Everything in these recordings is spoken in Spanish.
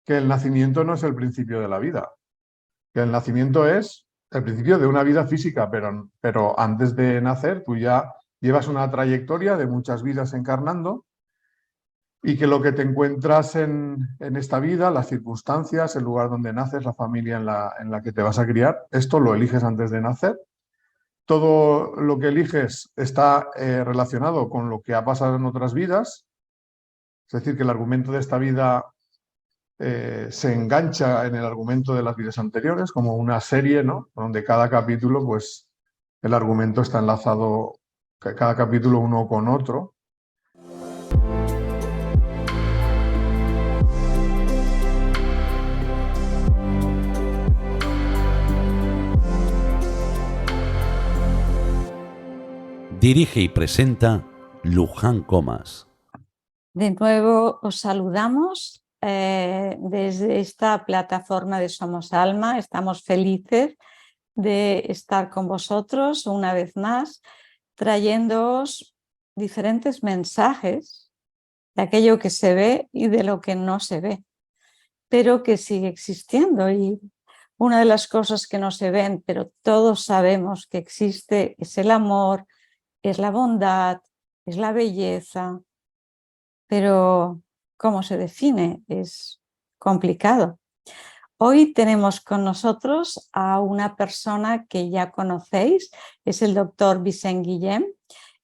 que el nacimiento no es el principio de la vida, que el nacimiento es el principio de una vida física, pero antes de nacer tú ya llevas una trayectoria de muchas vidas encarnando y que lo que te encuentras en esta vida, las circunstancias, el lugar donde naces, la familia en la que te vas a criar, esto lo eliges antes de nacer. Todo lo que eliges está relacionado con lo que ha pasado en otras vidas, es decir, que el argumento de esta vida se engancha en el argumento de las vidas anteriores, como una serie, ¿no? Donde cada capítulo, pues, el argumento está enlazado, cada capítulo uno con otro. Dirige y presenta Luján Comas. De nuevo os saludamos desde esta plataforma de Somos Alma. Estamos felices de estar con vosotros una vez más, trayéndoos diferentes mensajes de aquello que se ve y de lo que no se ve, pero que sigue existiendo. Y una de las cosas que no se ven, pero todos sabemos que existe, es el amor, es la bondad, es la belleza. Pero ¿cómo se define? Es complicado. Hoy tenemos con nosotros a una persona que ya conocéis, es el doctor Vicent Guillem.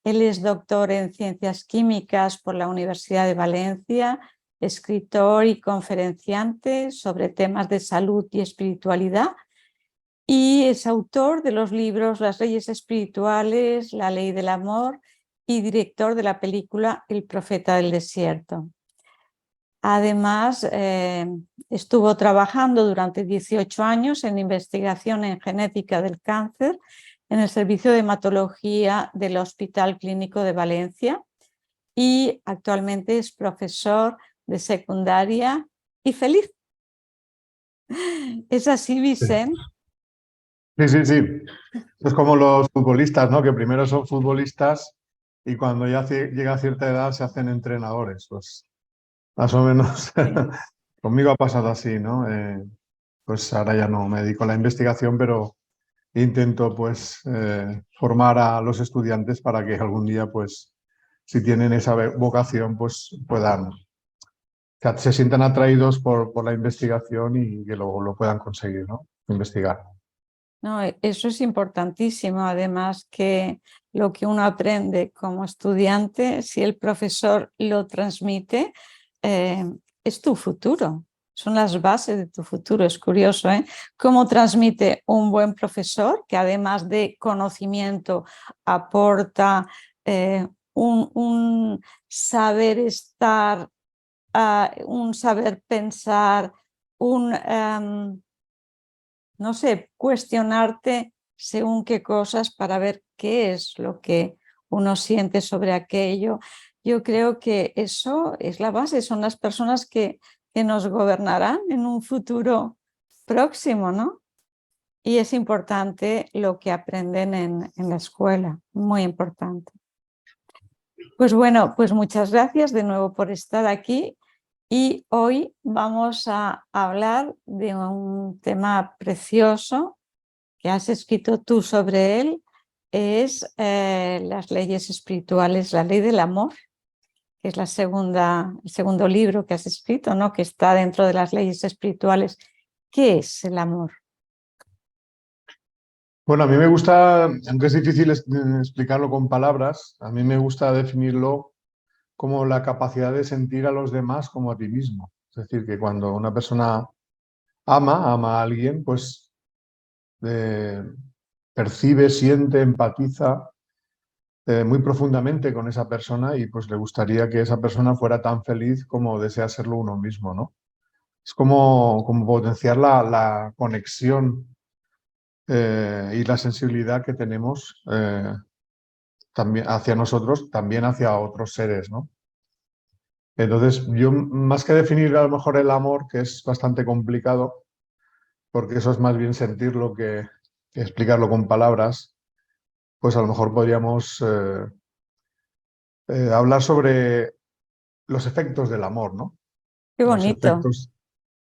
Él es doctor en Ciencias Químicas por la Universidad de Valencia, escritor y conferenciante sobre temas de salud y espiritualidad, y es autor de los libros Las leyes espirituales, La ley del amor y director de la película El profeta del desierto. Además, estuvo trabajando durante 18 años en investigación en genética del cáncer en el Servicio de Hematología del Hospital Clínico de Valencia y actualmente es profesor de secundaria y feliz. ¿Es así, Vicent? Sí, sí, sí. Es como los futbolistas, ¿no? Que primero son futbolistas y cuando ya llega a cierta edad se hacen entrenadores. Pues más o menos Sí. conmigo ha pasado así, ¿no? Pues ahora ya no me dedico a la investigación, pero intento pues formar a los estudiantes para que algún día, pues, si tienen esa vocación, pues puedan, que se sientan atraídos por la investigación y que lo puedan conseguir, ¿no? Investigar. No, eso es importantísimo, además que lo que uno aprende como estudiante, si el profesor lo transmite, es tu futuro, son las bases de tu futuro. Es curioso, ¿eh? Cómo transmite un buen profesor, que además de conocimiento aporta un saber estar, un saber pensar, no sé, cuestionarte según qué cosas para ver qué es lo que uno siente sobre aquello. Yo creo que eso es la base, son las personas que nos gobernarán en un futuro próximo, ¿no? Y es importante lo que aprenden en la escuela, muy importante. Pues bueno, pues muchas gracias de nuevo por estar aquí. Y hoy vamos a hablar de un tema precioso que has escrito tú sobre él, es las leyes espirituales, la ley del amor, que es el segundo libro que has escrito, ¿no? Que está dentro de las leyes espirituales. ¿Qué es el amor? Bueno, a mí me gusta, aunque es difícil explicarlo con palabras, a mí me gusta definirlo como la capacidad de sentir a los demás como a ti mismo. Es decir, que cuando una persona ama a alguien, pues eh, percibe, siente, empatiza muy profundamente con esa persona y pues le gustaría que esa persona fuera tan feliz como desea serlo uno mismo, ¿no? Es como potenciar la conexión y la sensibilidad que tenemos también hacia nosotros, también hacia otros seres, ¿no? Entonces, yo más que definir a lo mejor el amor, que es bastante complicado, porque eso es más bien sentirlo que explicarlo con palabras, pues a lo mejor podríamos hablar sobre los efectos del amor, ¿no? Qué Los bonito. efectos.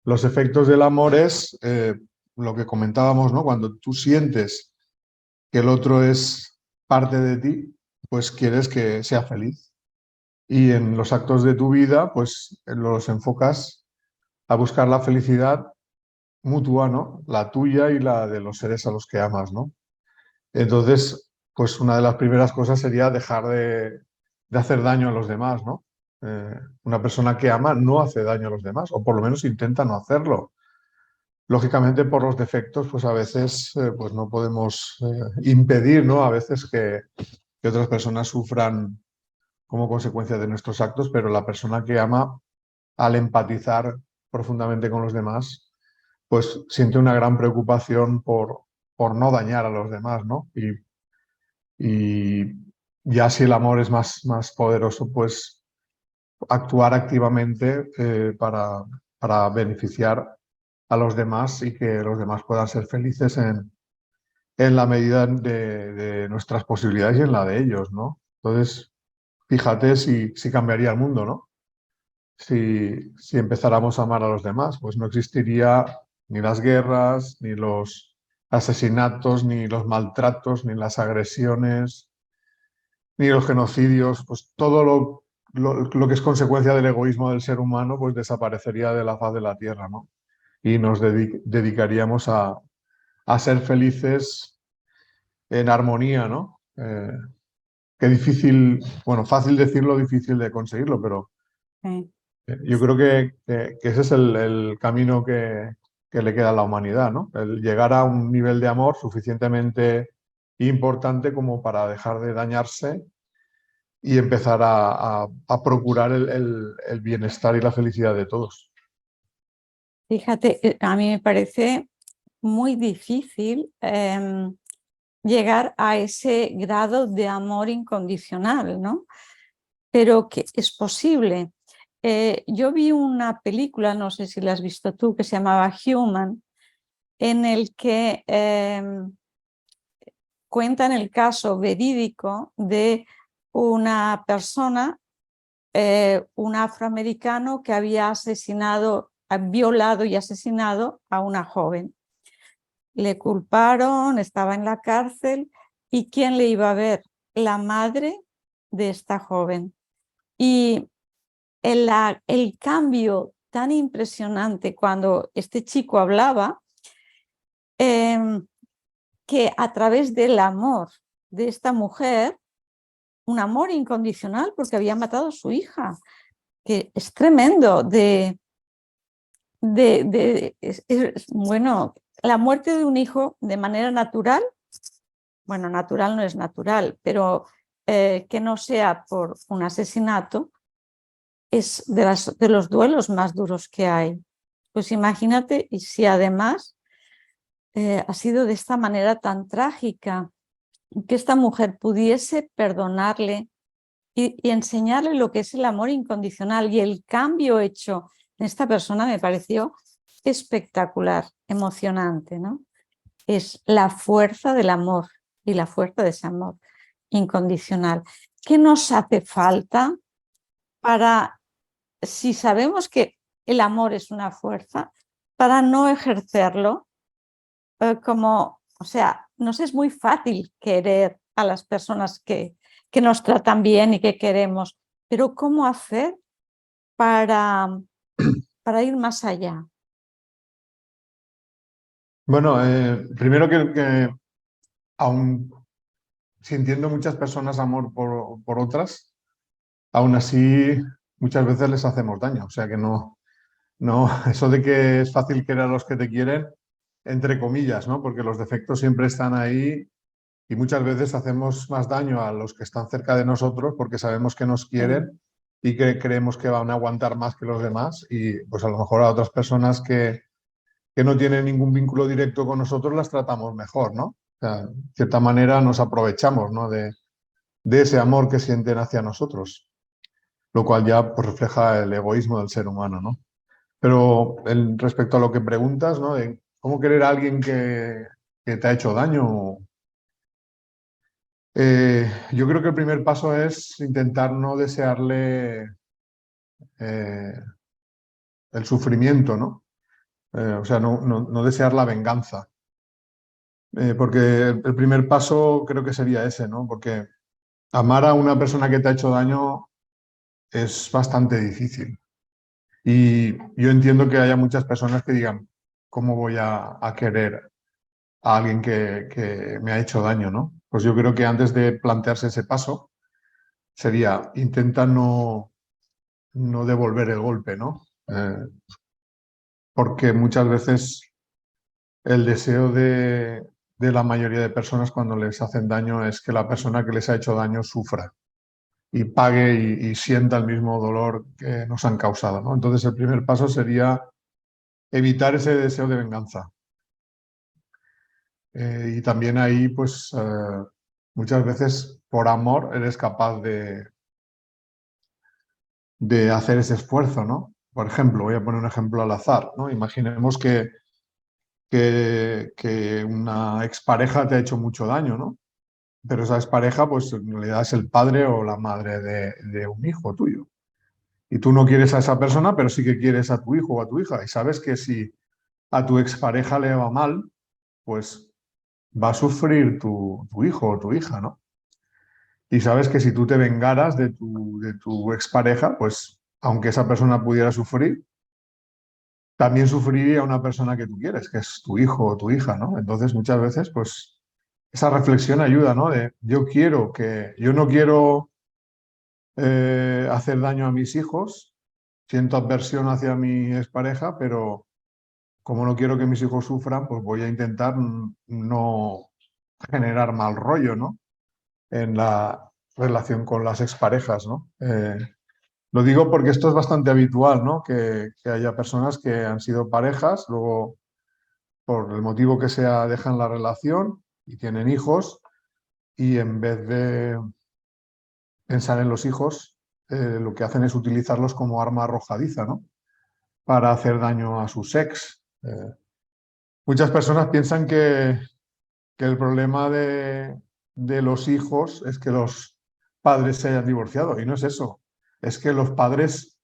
los efectos del amor es lo que comentábamos, ¿no? Cuando tú sientes que el otro es parte de ti, pues quieres que sea feliz. Y en los actos de tu vida, pues los enfocas a buscar la felicidad mutua, ¿no? La tuya y la de los seres a los que amas, ¿no? Entonces, pues una de las primeras cosas sería dejar de hacer daño a los demás, ¿no? Una persona que ama no hace daño a los demás, o por lo menos intenta no hacerlo. Lógicamente, por los defectos, pues a veces pues no podemos impedir, ¿no? A veces que otras personas sufran como consecuencia de nuestros actos, pero la persona que ama, al empatizar profundamente con los demás, pues siente una gran preocupación por no dañar a los demás, ¿no? Y ya si el amor es más poderoso, pues actuar activamente para beneficiar a los demás y que los demás puedan ser felices en la medida de nuestras posibilidades y en la de ellos, ¿no? Entonces, fíjate si cambiaría el mundo, ¿no? Si empezáramos a amar a los demás, pues no existiría ni las guerras, ni los asesinatos, ni los maltratos, ni las agresiones, ni los genocidios, pues todo lo que es consecuencia del egoísmo del ser humano, pues desaparecería de la faz de la Tierra, ¿no? Y nos dedicaríamos a ser felices en armonía, ¿no? Qué difícil, bueno, fácil decirlo, difícil de conseguirlo, pero Sí. yo creo que ese es el camino que le queda a la humanidad, ¿no? El llegar a un nivel de amor suficientemente importante como para dejar de dañarse y empezar a procurar el bienestar y la felicidad de todos. Fíjate, a mí me parece muy difícil llegar a ese grado de amor incondicional, ¿no? Pero que es posible. Yo vi una película, no sé si la has visto tú, que se llamaba Human, en el que cuentan el caso verídico de una persona, un afroamericano que había violado y asesinado a una joven. Le culparon, estaba en la cárcel, ¿y quién le iba a ver? La madre de esta joven. Y el cambio tan impresionante cuando este chico hablaba, que a través del amor de esta mujer, un amor incondicional porque había matado a su hija, que es tremendo, bueno, la muerte de un hijo de manera natural, bueno, natural no es natural, pero que no sea por un asesinato, es de los duelos más duros que hay. Pues imagínate, y si además ha sido de esta manera tan trágica, que esta mujer pudiese perdonarle y enseñarle lo que es el amor incondicional, y el cambio hecho en esta persona me pareció espectacular, emocionante, ¿no? Es la fuerza del amor y la fuerza de ese amor incondicional. ¿Qué nos hace falta para, si sabemos que el amor es una fuerza, para no ejercerlo como, o sea, nos es muy fácil querer a las personas que nos tratan bien y que queremos, pero ¿cómo hacer para, para ir más allá? Bueno, primero que aún sintiendo muchas personas amor por otras, aún así muchas veces les hacemos daño. O sea que no, eso de que es fácil querer a los que te quieren, entre comillas, ¿no? Porque los defectos siempre están ahí y muchas veces hacemos más daño a los que están cerca de nosotros porque sabemos que nos Sí. quieren y que creemos que van a aguantar más que los demás y pues a lo mejor a otras personas que no tienen ningún vínculo directo con nosotros las tratamos mejor, ¿no? O sea, de cierta manera nos aprovechamos, ¿no? de ese amor que sienten hacia nosotros, lo cual ya pues, refleja el egoísmo del ser humano, ¿no? Pero respecto a lo que preguntas, ¿no? De cómo querer a alguien que te ha hecho daño, yo creo que el primer paso es intentar no desearle eh, el sufrimiento, ¿no? O sea, no desear la venganza. Porque el primer paso creo que sería ese, ¿no? Porque amar a una persona que te ha hecho daño es bastante difícil. Y yo entiendo que haya muchas personas que digan, ¿cómo voy a querer a alguien que me ha hecho daño, ¿no? Pues yo creo que antes de plantearse ese paso, sería intenta no devolver el golpe, ¿no? Porque muchas veces el deseo de la mayoría de personas cuando les hacen daño es que la persona que les ha hecho daño sufra y pague y sienta el mismo dolor que nos han causado, ¿no? Entonces el primer paso sería evitar ese deseo de venganza. Y también ahí, pues, muchas veces por amor eres capaz de hacer ese esfuerzo, ¿no? Por ejemplo, voy a poner un ejemplo al azar, ¿no? Imaginemos que una expareja te ha hecho mucho daño, ¿no? Pero esa expareja, pues en realidad es el padre o la madre de un hijo tuyo. Y tú no quieres a esa persona, pero sí que quieres a tu hijo o a tu hija. Y sabes que si a tu expareja le va mal, pues va a sufrir tu hijo o tu hija, ¿no? Y sabes que si tú te vengaras de tu expareja, pues aunque esa persona pudiera sufrir, también sufriría una persona que tú quieres, que es tu hijo o tu hija, ¿no? Entonces muchas veces, pues esa reflexión ayuda, ¿no? De yo no quiero hacer daño a mis hijos, siento aversión hacia mi expareja, pero como no quiero que mis hijos sufran, pues voy a intentar no generar mal rollo, ¿no? En la relación con las exparejas, ¿no? Lo digo porque esto es bastante habitual, ¿no? Que haya personas que han sido parejas, luego por el motivo que sea dejan la relación y tienen hijos y en vez de pensar en los hijos, lo que hacen es utilizarlos como arma arrojadiza, ¿no? Para hacer daño a sus ex. Muchas personas piensan que el problema de los hijos es que los padres se hayan divorciado y no es eso. Es que los padres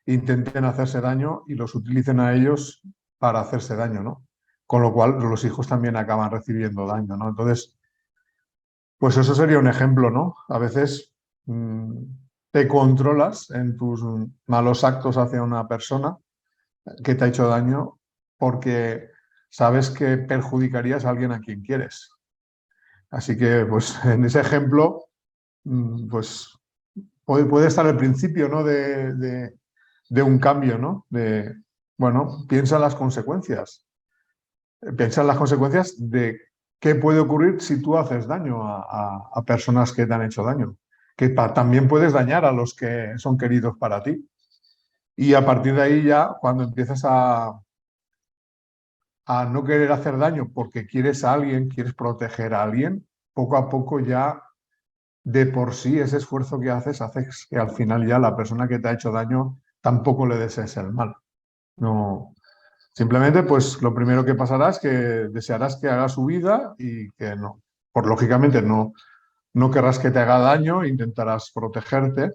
intenten hacerse daño y los utilicen a ellos para hacerse daño, ¿no? Con lo cual los hijos también acaban recibiendo daño, ¿no? Entonces, pues eso sería un ejemplo, ¿no? A veces te controlas en tus malos actos hacia una persona que te ha hecho daño porque sabes que perjudicarías a alguien a quien quieres. Así que, pues, en ese ejemplo, pues, puede estar el principio, ¿no? de un cambio, ¿no? Bueno, piensa en las consecuencias. Piensa en las consecuencias de qué puede ocurrir si tú haces daño a personas que te han hecho daño. Que también puedes dañar a los que son queridos para ti. Y a partir de ahí ya, cuando empiezas a no querer hacer daño porque quieres a alguien, quieres proteger a alguien, poco a poco ya de por sí ese esfuerzo que haces hace que al final ya la persona que te ha hecho daño tampoco le desees el mal. No, simplemente pues lo primero que pasará es que desearás que haga su vida y que no, por lógicamente no querrás que te haga daño, intentarás protegerte,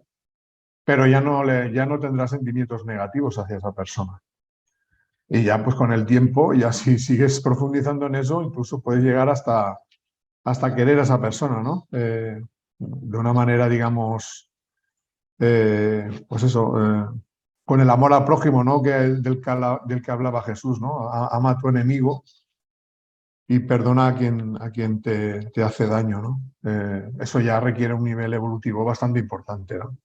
pero ya no tendrás sentimientos negativos hacia esa persona. Y ya pues con el tiempo, ya si sigues profundizando en eso, incluso puedes llegar hasta querer a esa persona, ¿no? De una manera, digamos, pues eso, con el amor al prójimo, ¿no? Del que hablaba Jesús, ¿no? Ama a tu enemigo y perdona a quien te hace daño, ¿no? Eso ya requiere un nivel evolutivo bastante importante, ¿no?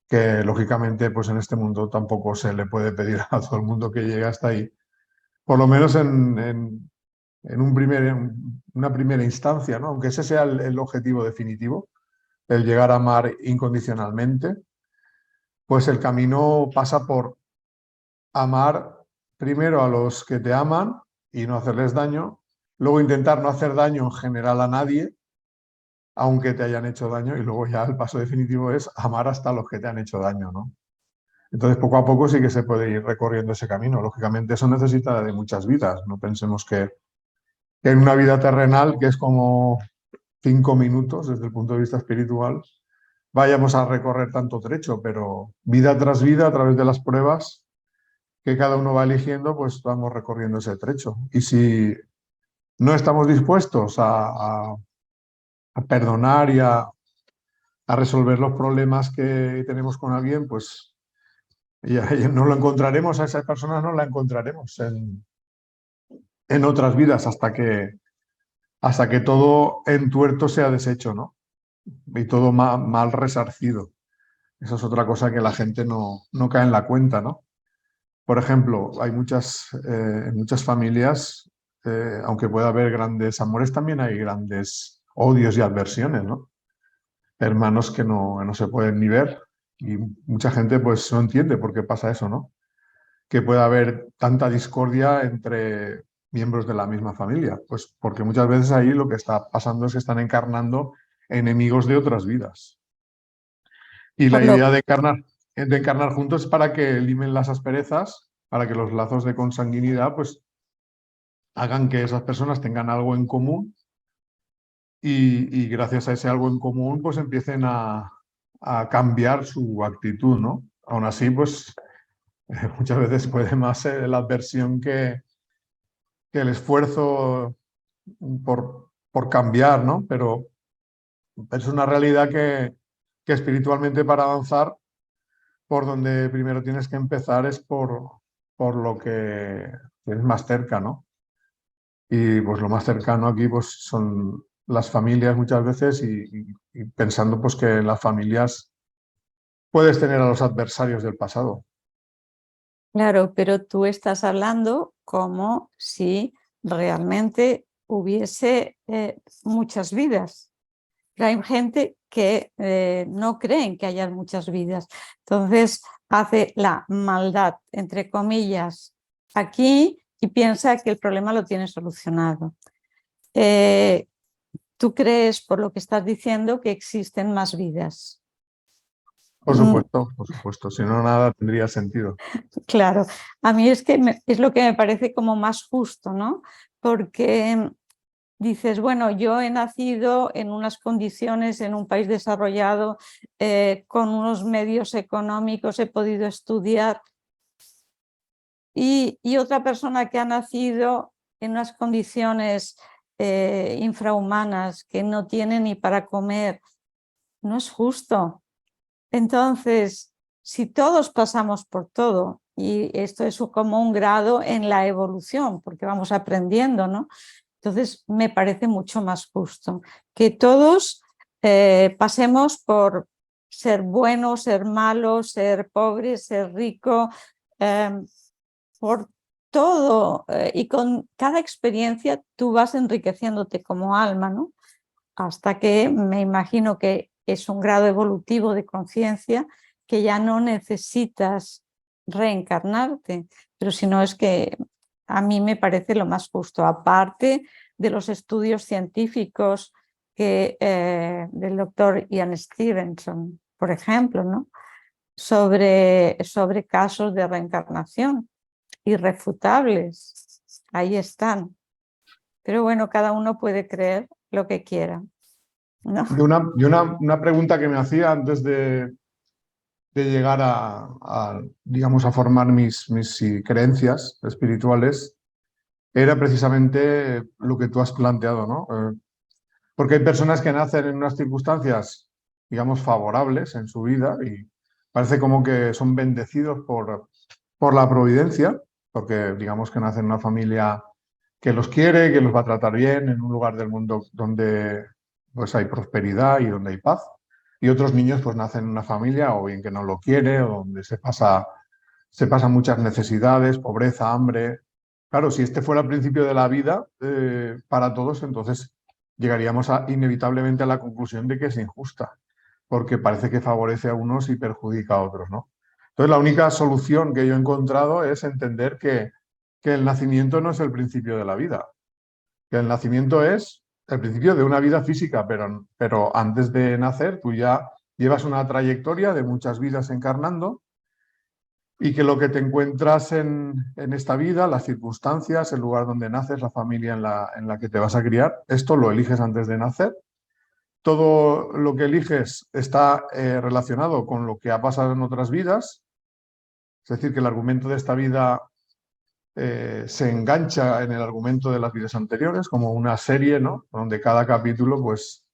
Que lógicamente, pues en este mundo tampoco se le puede pedir a todo el mundo que llegue hasta ahí. Por lo menos en una primera instancia, ¿no? Aunque ese sea el objetivo definitivo, el llegar a amar incondicionalmente, pues el camino pasa por amar primero a los que te aman y no hacerles daño, luego intentar no hacer daño en general a nadie, aunque te hayan hecho daño, y luego ya el paso definitivo es amar hasta los que te han hecho daño, ¿no? Entonces, poco a poco sí que se puede ir recorriendo ese camino. Lógicamente, eso necesita de muchas vidas. No pensemos que en una vida terrenal, que es como 5 minutos desde el punto de vista espiritual, vayamos a recorrer tanto trecho, pero vida tras vida, a través de las pruebas, que cada uno va eligiendo, pues vamos recorriendo ese trecho. Y si no estamos dispuestos a perdonar y a resolver los problemas que tenemos con alguien, pues ya no lo encontraremos, a esas personas no la encontraremos en otras vidas hasta que todo entuerto sea deshecho, ¿no? Y todo mal resarcido. Esa es otra cosa que la gente no cae en la cuenta, ¿no? Por ejemplo, hay en muchas familias, aunque pueda haber grandes amores, también hay grandes odios y adversiones, ¿no? Hermanos que no se pueden ni ver y mucha gente pues no entiende por qué pasa eso, ¿no? Que pueda haber tanta discordia entre miembros de la misma familia, pues porque muchas veces ahí lo que está pasando es que están encarnando enemigos de otras vidas. Y la Por lo, idea de encarnar juntos es para que limen las asperezas, para que los lazos de consanguinidad pues hagan que esas personas tengan algo en común y gracias a ese algo en común pues empiecen a cambiar su actitud, ¿no? Aún así, pues muchas veces puede más ser la adversión que el esfuerzo por cambiar, ¿no? Pero es una realidad que espiritualmente para avanzar, por donde primero tienes que empezar es por lo que es más cerca, ¿no? Y pues lo más cercano aquí pues son las familias muchas veces y pensando pues que en las familias puedes tener a los adversarios del pasado. claro, pero tú estás hablando como si realmente hubiese muchas vidas. Pero hay gente que no creen que haya muchas vidas. Entonces hace la maldad, entre comillas, aquí y piensa que el problema lo tiene solucionado. Eh, ¿Tú crees, por lo que estás diciendo, que existen más vidas? Mm, Por supuesto, si no nada tendría sentido. claro, a mí es que es lo que me parece como más justo, ¿no? Porque dices, bueno, yo he nacido en unas condiciones, en un país desarrollado, con unos medios económicos, he podido estudiar, y otra persona que ha nacido en unas condiciones infrahumanas, que no tiene ni para comer, no es justo. Entonces, si todos pasamos por todo, y esto es como un grado en la evolución, porque vamos aprendiendo, ¿no? Entonces, me parece mucho más justo que todos pasemos por ser bueno, ser malo, ser pobre, ser rico, por todo. Y con cada experiencia tú vas enriqueciéndote como alma, ¿no? Hasta que me imagino que es un grado evolutivo de conciencia que ya no necesitas reencarnarte, pero si no es que a mí me parece lo más justo, aparte de los estudios científicos del doctor Ian Stevenson, por ejemplo, ¿no? sobre casos de reencarnación irrefutables, ahí están. Pero bueno, cada uno puede creer lo que quiera, ¿no? Una pregunta que me hacía antes de llegar digamos, a formar mis creencias espirituales, era precisamente lo que tú has planteado, ¿no? Porque hay personas que nacen en unas circunstancias, digamos, favorables en su vida y parece como que son bendecidos por la providencia, porque digamos que nacen en una familia que los quiere, que los va a tratar bien, en un lugar del mundo donde pues hay prosperidad y donde hay paz. Y otros niños pues nacen en una familia o bien que no lo quiere o donde se pasan muchas necesidades, pobreza, hambre. Claro, si este fuera el principio de la vida para todos, entonces llegaríamos inevitablemente a la conclusión de que es injusta, porque parece que favorece a unos y perjudica a otros, ¿no? Entonces, la única solución que yo he encontrado es entender que el nacimiento no es el principio de la vida, que el nacimiento es el principio de una vida física, pero antes de nacer tú ya llevas una trayectoria de muchas vidas encarnando y que lo que te encuentras en esta vida, las circunstancias, el lugar donde naces, la familia en la que te vas a criar, esto lo eliges antes de nacer. Todo lo que eliges está relacionado con lo que ha pasado en otras vidas Es decir, que el argumento de esta vida se engancha en el argumento de las vidas anteriores, como una serie, ¿no? Donde cada capítulo, pues,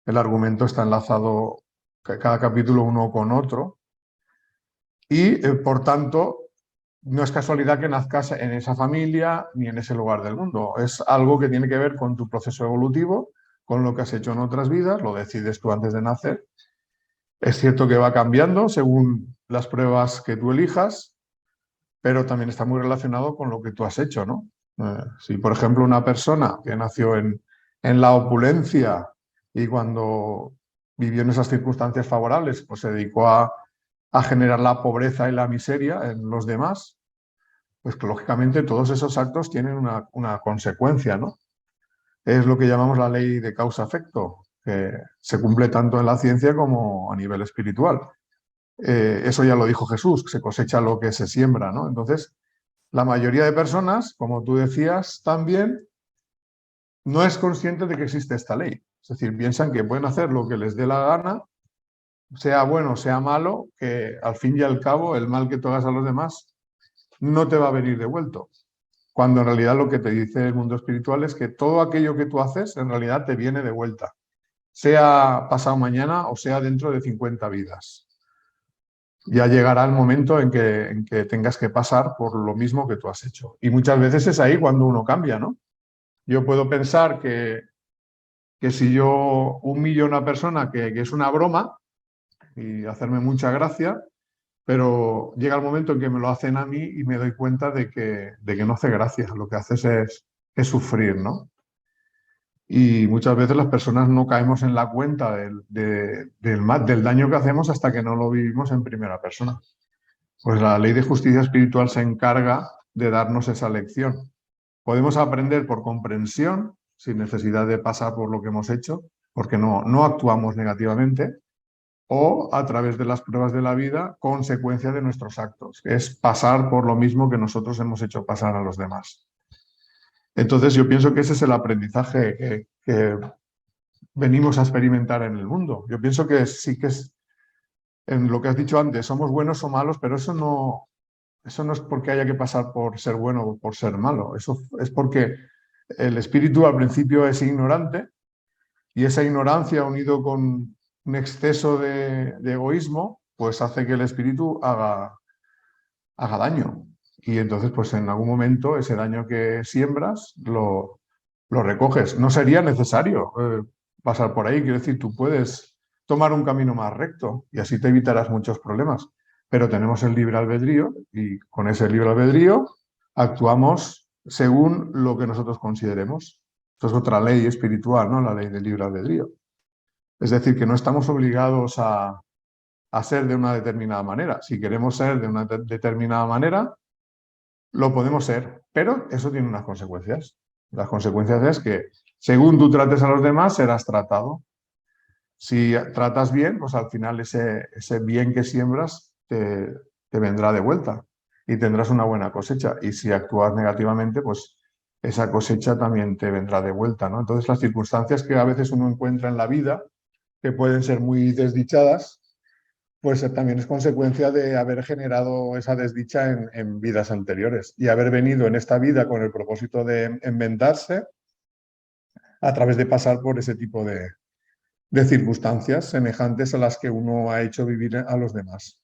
el argumento está enlazado, cada capítulo uno con otro. Y, por tanto, no es casualidad que nazcas en esa familia ni en ese lugar del mundo. Es algo que tiene que ver con tu proceso evolutivo, con lo que has hecho en otras vidas, lo decides tú antes de nacer. Es cierto que va cambiando según las pruebas que tú elijas, pero también está muy relacionado con lo que tú has hecho, ¿no? Si, por ejemplo, una persona que nació en la opulencia y cuando vivió en esas circunstancias favorables, pues se dedicó a generar la pobreza y la miseria en los demás, pues que, lógicamente todos esos actos tienen una consecuencia, ¿no? Es lo que llamamos la ley de causa-efecto, que se cumple tanto en la ciencia como a nivel espiritual. Eso ya lo dijo Jesús, que se cosecha lo que se siembra, ¿no? Entonces, la mayoría de personas, como tú decías también, no es consciente de que existe esta ley. Es decir, piensan que pueden hacer lo que les dé la gana, sea bueno, sea malo, que al fin y al cabo el mal que tú hagas a los demás no te va a venir devuelto. Cuando en realidad lo que te dice el mundo espiritual es que todo aquello que tú haces en realidad te viene de vuelta, sea pasado mañana o sea dentro de 50 vidas. Ya llegará el momento en que tengas que pasar por lo mismo que tú has hecho. Y muchas veces es ahí cuando uno cambia, ¿no? Yo puedo pensar que si yo humillo a una persona que es una broma y hacerme mucha gracia, pero llega el momento en que me lo hacen a mí y me doy cuenta de que no hace gracia, lo que haces es sufrir, ¿no? Y muchas veces las personas no caemos en la cuenta del daño que hacemos hasta que no lo vivimos en primera persona. Pues la ley de justicia espiritual se encarga de darnos esa lección. Podemos aprender por comprensión, sin necesidad de pasar por lo que hemos hecho, porque no actuamos negativamente, o a través de las pruebas de la vida, consecuencia de nuestros actos, que es pasar por lo mismo que nosotros hemos hecho pasar a los demás. Entonces yo pienso que ese es el aprendizaje que venimos a experimentar en el mundo. Yo pienso que sí que es, en lo que has dicho antes, somos buenos o malos, pero eso no es porque haya que pasar por ser bueno o por ser malo. Eso es porque el espíritu al principio es ignorante y esa ignorancia unido con un exceso de egoísmo, pues hace que el espíritu haga daño. Y entonces, pues en algún momento ese daño que siembras lo recoges. No sería necesario pasar por ahí. Quiero decir, tú puedes tomar un camino más recto y así te evitarás muchos problemas. Pero tenemos el libre albedrío y con ese libre albedrío actuamos según lo que nosotros consideremos. Esto es otra ley espiritual, ¿no? La ley del libre albedrío. Es decir, que no estamos obligados a ser de una determinada manera. Si queremos ser de una determinada manera, lo podemos ser, pero eso tiene unas consecuencias. Las consecuencias es que según tú trates a los demás, serás tratado. Si tratas bien, pues al final ese bien que siembras te vendrá de vuelta y tendrás una buena cosecha. Y si actúas negativamente, pues esa cosecha también te vendrá de vuelta, ¿no? Entonces las circunstancias que a veces uno encuentra en la vida, que pueden ser muy desdichadas, pues también es consecuencia de haber generado esa desdicha en vidas anteriores y haber venido en esta vida con el propósito de enmendarse a través de pasar por ese tipo de circunstancias semejantes a las que uno ha hecho vivir a los demás.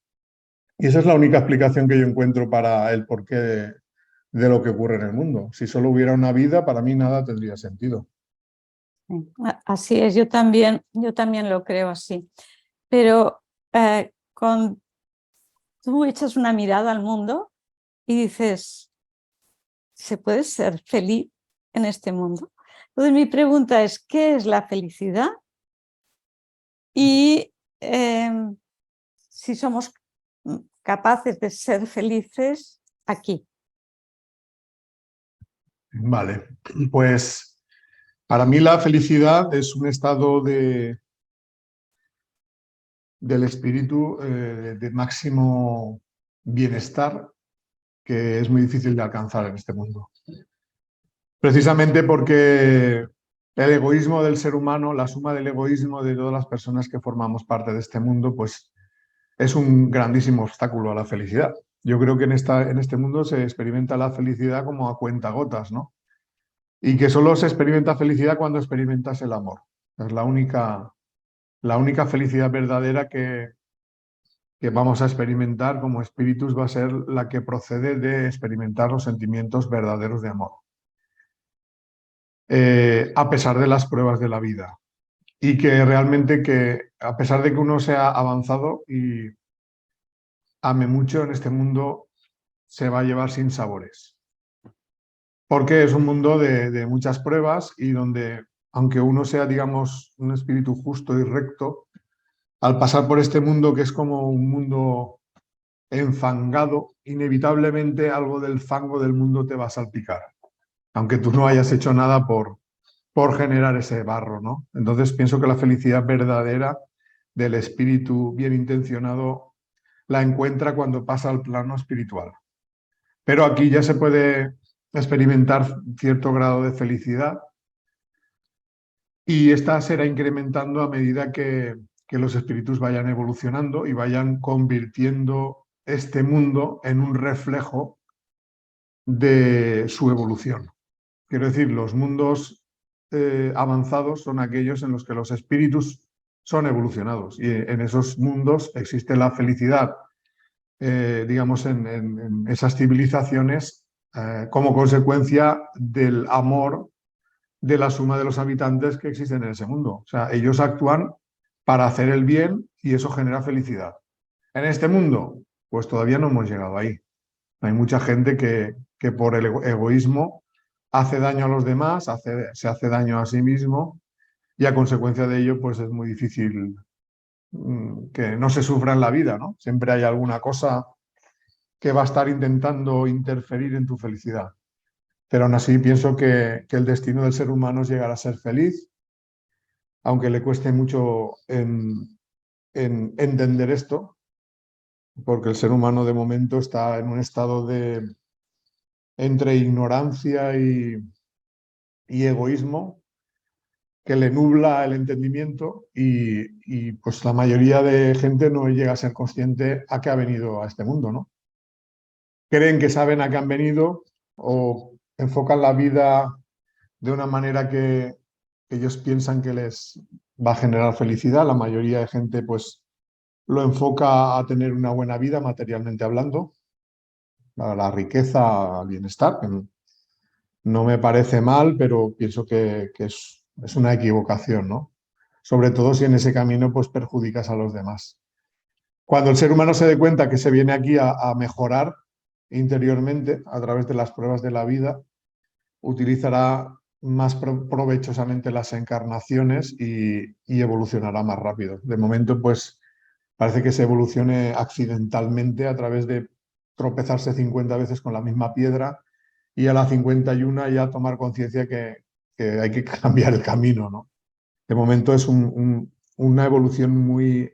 Y esa es la única explicación que yo encuentro para el porqué de lo que ocurre en el mundo. Si solo hubiera una vida, para mí nada tendría sentido. Así es, yo también lo creo así. Pero cuando tú echas una mirada al mundo y dices, ¿se puede ser feliz en este mundo? Entonces mi pregunta es, ¿qué es la felicidad? Y si somos capaces de ser felices aquí. Vale, pues para mí la felicidad es un estado del espíritu de máximo bienestar que es muy difícil de alcanzar en este mundo. Precisamente porque el egoísmo del ser humano, la suma del egoísmo de todas las personas que formamos parte de este mundo, pues es un grandísimo obstáculo a la felicidad. Yo creo que en este mundo se experimenta la felicidad como a cuentagotas, ¿no? Y que solo se experimenta felicidad cuando experimentas el amor. Es la única felicidad verdadera que vamos a experimentar como espíritus va a ser la que procede de experimentar los sentimientos verdaderos de amor, a pesar de las pruebas de la vida. Y que realmente que a pesar de que uno sea avanzado y ame mucho en este mundo, se va a llevar sin sabores. Porque es un mundo de muchas pruebas y donde, aunque uno sea, digamos, un espíritu justo y recto, al pasar por este mundo que es como un mundo enfangado, inevitablemente algo del fango del mundo te va a salpicar, aunque tú no hayas hecho nada por generar ese barro, ¿no? Entonces pienso que la felicidad verdadera del espíritu bien intencionado la encuentra cuando pasa al plano espiritual. Pero aquí ya se puede experimentar cierto grado de felicidad y esta será incrementando a medida que los espíritus vayan evolucionando y vayan convirtiendo este mundo en un reflejo de su evolución. Quiero decir, los mundos avanzados son aquellos en los que los espíritus son evolucionados y en esos mundos existe la felicidad, digamos, en esas civilizaciones como consecuencia del amor de la suma de los habitantes que existen en ese mundo. O sea, ellos actúan para hacer el bien y eso genera felicidad. En este mundo, pues todavía no hemos llegado ahí. Hay mucha gente que por el egoísmo hace daño a los demás, se hace daño a sí mismo y a consecuencia de ello, pues es muy difícil que no se sufra en la vida, ¿no? Siempre hay alguna cosa que va a estar intentando interferir en tu felicidad. Pero aún así pienso que el destino del ser humano es llegar a ser feliz, aunque le cueste mucho en entender esto, porque el ser humano de momento está en un estado de entre ignorancia y egoísmo que le nubla el entendimiento y pues la mayoría de gente no llega a ser consciente a qué ha venido a este mundo, ¿no? Creen que saben a qué han venido o enfocan la vida de una manera que ellos piensan que les va a generar felicidad. La mayoría de gente pues lo enfoca a tener una buena vida materialmente hablando, a la riqueza, al bienestar, que no me parece mal, pero pienso que es una equivocación, ¿no? Sobre todo si en ese camino pues perjudicas a los demás. Cuando el ser humano se dé cuenta que se viene aquí a mejorar interiormente a través de las pruebas de la vida, utilizará más provechosamente las encarnaciones y evolucionará más rápido. De momento, pues parece que se evolucione accidentalmente a través de tropezarse 50 veces con la misma piedra y a la 51 ya tomar conciencia que hay que cambiar el camino, ¿no? De momento es una evolución muy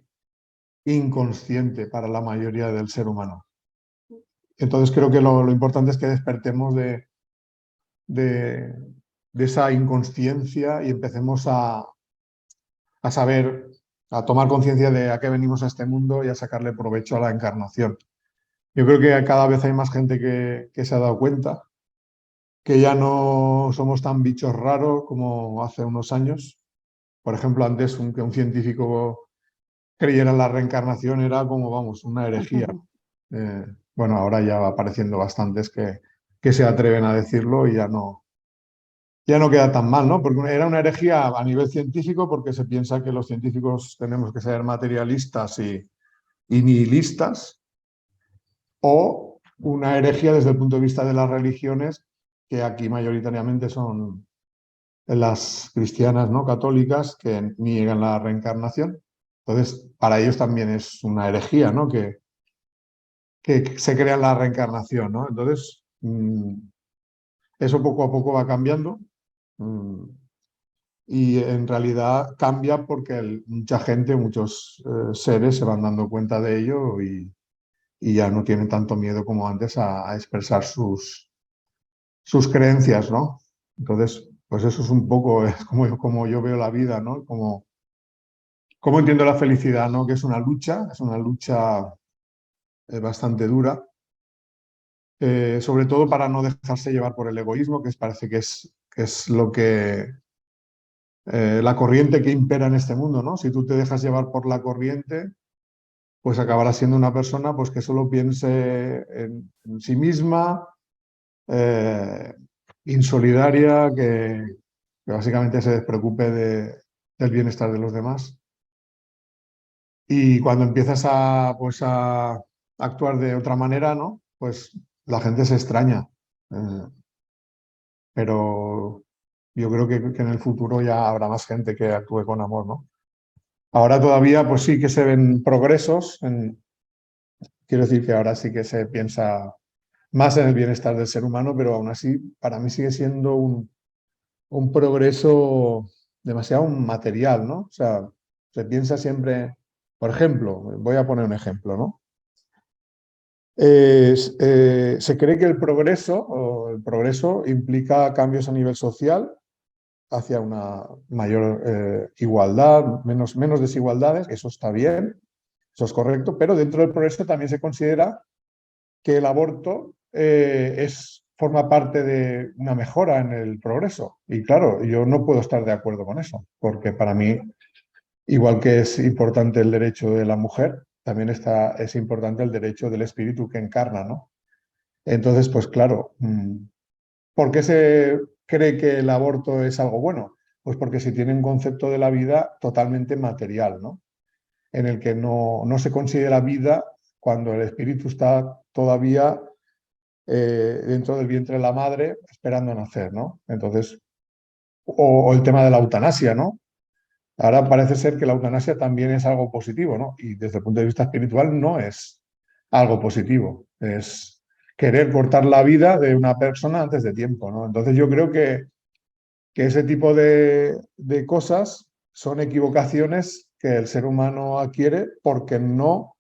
inconsciente para la mayoría del ser humano. Entonces creo que lo importante es que despertemos de esa inconsciencia y empecemos a saber, a tomar conciencia de a qué venimos a este mundo y a sacarle provecho a la encarnación. Yo creo que cada vez hay más gente que se ha dado cuenta que ya no somos tan bichos raros como hace unos años. Por ejemplo, antes que un científico creyera en la reencarnación era como, vamos, una herejía. Bueno, ahora ya va apareciendo bastantes que se atreven a decirlo y ya no queda tan mal, ¿no? Porque era una herejía a nivel científico porque se piensa que los científicos tenemos que ser materialistas y nihilistas, o una herejía desde el punto de vista de las religiones, que aquí mayoritariamente son las cristianas, ¿no? Católicas, que niegan la reencarnación. Entonces, para ellos también es una herejía, ¿no? Que se crea la reencarnación, ¿no? Entonces, eso poco a poco va cambiando. Y en realidad cambia porque mucha gente, muchos seres se van dando cuenta de ello y ya no tienen tanto miedo como antes a expresar sus creencias, ¿no? Entonces, pues eso es un poco es como yo veo la vida, ¿no? Como entiendo la felicidad, ¿no? Que es una lucha bastante dura sobre todo para no dejarse llevar por el egoísmo, que parece que es lo que la corriente que impera en este mundo, ¿no? Si tú te dejas llevar por la corriente, pues acabarás siendo una persona pues, que solo piense en sí misma, insolidaria, que básicamente se despreocupe del bienestar de los demás. Y cuando empiezas pues, a actuar de otra manera, ¿no? Pues la gente se extraña. Pero yo creo que en el futuro ya habrá más gente que actúe con amor, ¿no? Ahora todavía, pues sí que se ven progresos. Quiero decir que ahora sí que se piensa más en el bienestar del ser humano, pero aún así para mí sigue siendo un progreso demasiado material, ¿no? O sea, se piensa siempre, por ejemplo, voy a poner un ejemplo, ¿no? Se cree que el progreso implica cambios a nivel social hacia una mayor igualdad, menos desigualdades, eso está bien, eso es correcto, pero dentro del progreso también se considera que el aborto forma parte de una mejora en el progreso. Y claro, yo no puedo estar de acuerdo con eso, porque para mí, igual que es importante el derecho de la mujer, también es importante el derecho del espíritu que encarna, ¿no? Entonces, pues claro, ¿por qué se cree que el aborto es algo bueno? Pues porque se tiene un concepto de la vida totalmente material, ¿no? En el que no se considera vida cuando el espíritu está todavía dentro del vientre de la madre esperando nacer, ¿no? Entonces, o el tema de la eutanasia, ¿no? Ahora parece ser que la eutanasia también es algo positivo, ¿no? Y desde el punto de vista espiritual no es algo positivo, es querer cortar la vida de una persona antes de tiempo, ¿no? Entonces yo creo que ese tipo de cosas son equivocaciones que el ser humano adquiere porque no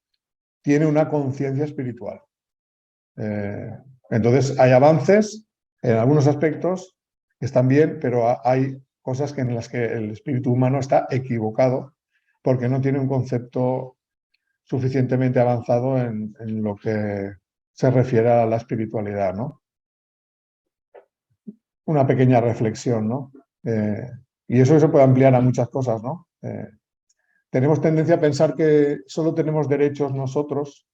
tiene una conciencia espiritual. Entonces hay avances en algunos aspectos que están bien, pero hay cosas en las que el espíritu humano está equivocado porque no tiene un concepto suficientemente avanzado en lo que se refiere a la espiritualidad, ¿no? Una pequeña reflexión, ¿no? Y eso se puede ampliar a muchas cosas, ¿no? Tenemos tendencia a pensar que solo tenemos derechos nosotros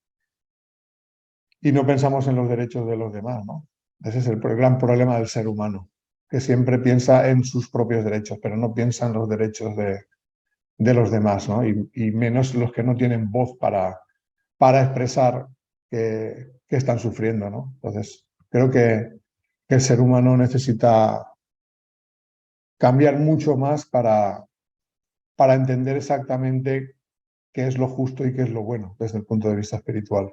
y no pensamos en los derechos de los demás, ¿no? Ese es el gran problema del ser humano, que siempre piensa en sus propios derechos, pero no piensa en los derechos de los demás, ¿no? Y menos los que no tienen voz para expresar que están sufriendo, ¿no? Entonces, creo que el ser humano necesita cambiar mucho más para entender exactamente qué es lo justo y qué es lo bueno desde el punto de vista espiritual.